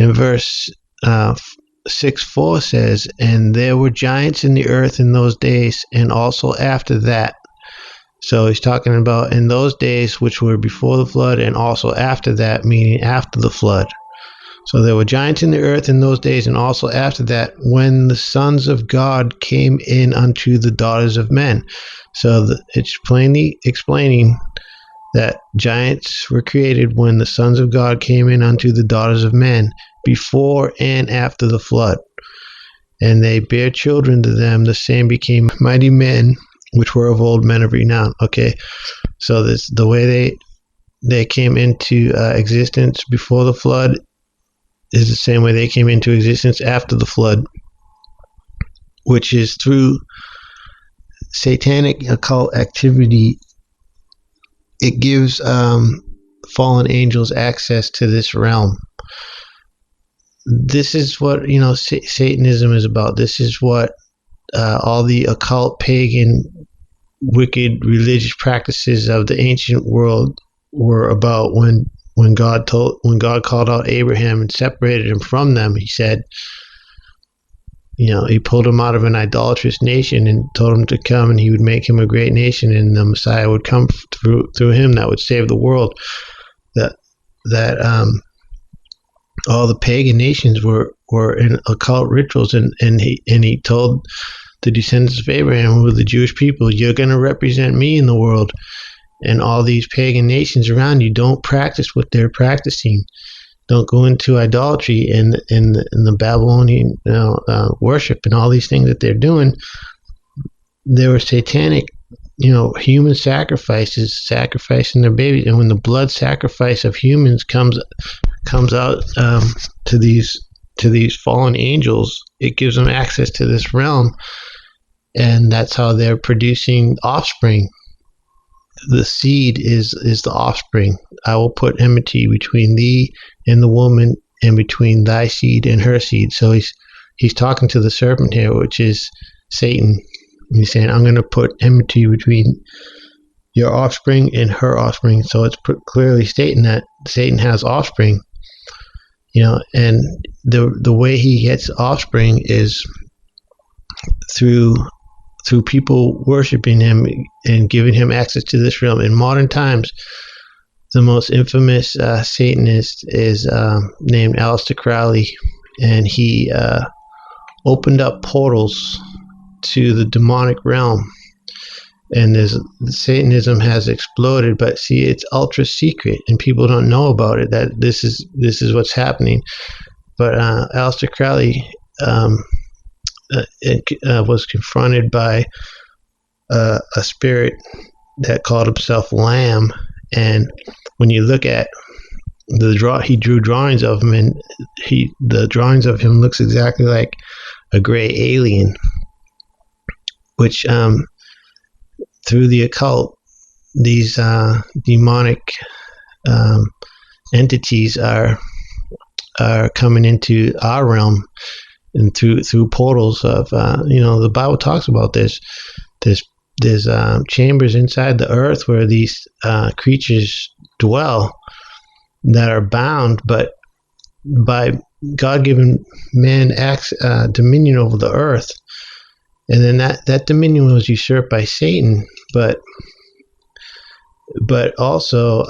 And verse 6:4 says, and there were giants in the earth in those days, and also after that. So he's talking about in those days which were before the flood, and also after that, meaning after the flood. So there were giants in the earth in those days, and also after that, when the sons of God came in unto the daughters of men. So it's plainly explaining that giants were created when the sons of God came in unto the daughters of men, before and after the flood. And they bare children to them, the same became mighty men, which were of old, men of renown. Okay, so this the way they came into existence before the flood is the same way they came into existence after the flood, which is through satanic occult activity. It gives fallen angels access to this realm. This is what Satanism is about. This is what all the occult, pagan, wicked religious practices of the ancient world were about. When God called out Abraham and separated him from them, he said, he pulled him out of an idolatrous nation and told him to come, and he would make him a great nation, and the Messiah would come through him that would save the world. That all the pagan nations were in occult rituals, and he told the descendants of Abraham, who were the Jewish people, you're going to represent me in the world. And all these pagan nations around you, don't practice what they're practicing. Don't go into idolatry and the Babylonian worship and all these things that they're doing. There were satanic, human sacrifices, sacrificing their babies. And when the blood sacrifice of humans comes out to these fallen angels, it gives them access to this realm, and that's how they're producing offspring. The seed is the offspring. I will put enmity between thee and the woman, and between thy seed and her seed. So he's talking to the serpent here, which is Satan. He's saying, I'm going to put enmity between your offspring and her offspring. So it's clearly stating that Satan has offspring. And the way he gets offspring is through people worshiping him and giving him access to this realm. In modern times, the most infamous Satanist is named Aleister Crowley, and he opened up portals to the demonic realm. And Satanism has exploded, but see, it's ultra secret, and people don't know about it. That this is what's happening. But Aleister Crowley was confronted by a spirit that called himself Lamb, and when you look at he drew drawings of him, and the drawings of him looks exactly like a gray alien, which through the occult, these demonic entities are coming into our realm, and through portals of the Bible talks about this. There's chambers inside the earth where these creatures dwell that are bound, but by God giving man dominion over the earth. And then that dominion was usurped by Satan, but also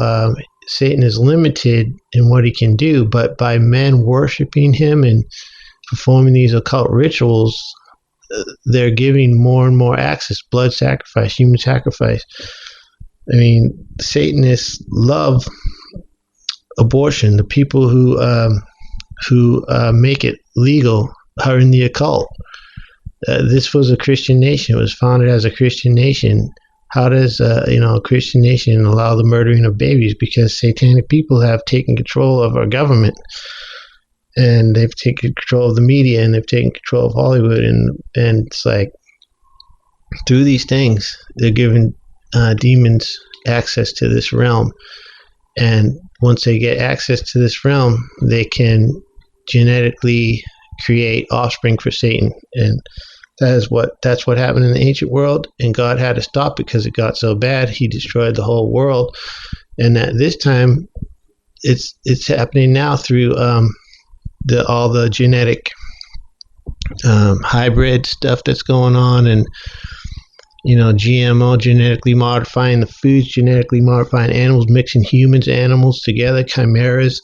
Satan is limited in what he can do. But by men worshiping him and performing these occult rituals, they're giving more and more access, blood sacrifice, human sacrifice. I mean, Satanists love abortion. The people who make it legal are in the occult. This was a Christian nation. It was founded as a Christian nation. How does a Christian nation allow the murdering of babies? Because satanic people have taken control of our government, and they've taken control of the media, and they've taken control of Hollywood, and it's like through these things they're giving demons access to this realm. And once they get access to this realm, they can genetically create offspring for Satan. And that's what happened in the ancient world, and God had to stop because it got so bad. He destroyed the whole world. And at this time, it's happening now through all the genetic hybrid stuff that's going on, and GMO, genetically modifying the foods, genetically modifying animals, mixing humans, animals together, chimeras,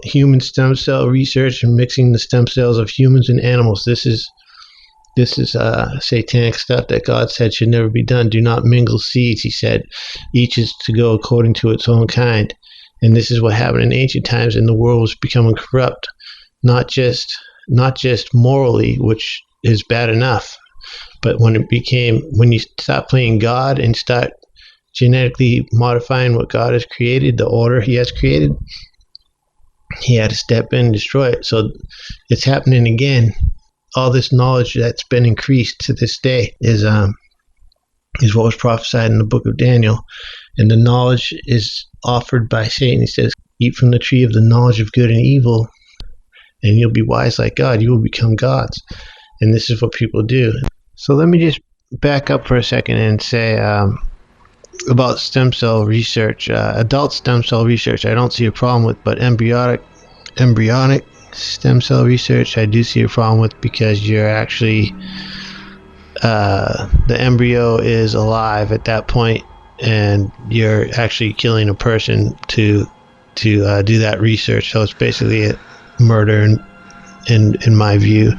human stem cell research, and mixing the stem cells of humans and animals. This is satanic stuff that God said should never be done. Do not mingle seeds, he said. Each is to go according to its own kind. And this is what happened in ancient times, and the world was becoming corrupt, not just morally, which is bad enough, but when you stop playing God and start genetically modifying what God has created, the order he has created, he had to step in and destroy it. So it's happening again. All this knowledge that's been increased to this day is what was prophesied in the book of Daniel. And the knowledge is offered by Satan. He says, eat from the tree of the knowledge of good and evil, and you'll be wise like God. You will become gods. And this is what people do. So let me just back up for a second and say about stem cell research. Adult stem cell research I don't see a problem with, but embryonic stem cell research I do see a problem with, because you're actually the embryo is alive at that point, and you're actually killing a person to do that research. So it's basically a murder in my view.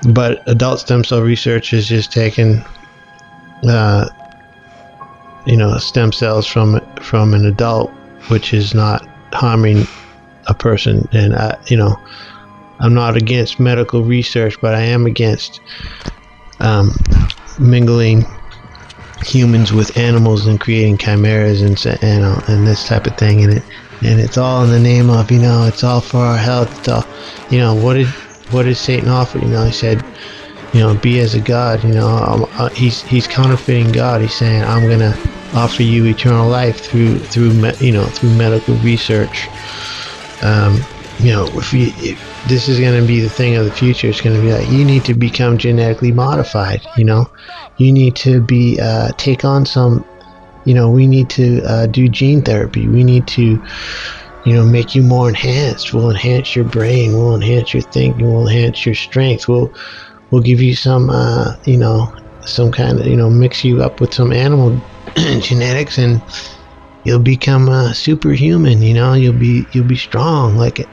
But adult stem cell research is just taking stem cells from an adult, which is not harming a person. And I'm not against medical research, but I am against mingling humans with animals and creating chimeras and this type of thing. And it's all in the name of, it's all for our health. It's all, what did Satan offer? He said, be as a god. He's counterfeiting God. He's saying, I'm gonna offer you eternal life through medical research. If this is going to be the thing of the future, it's going to be like, you need to become genetically modified. You need to be take on some. We need to do gene therapy. We need to make you more enhanced. We'll enhance your brain. We'll enhance your thinking. We'll enhance your strength. We'll give you some some kind of mix you up with some animal genetics, and you'll become superhuman. You'll be strong like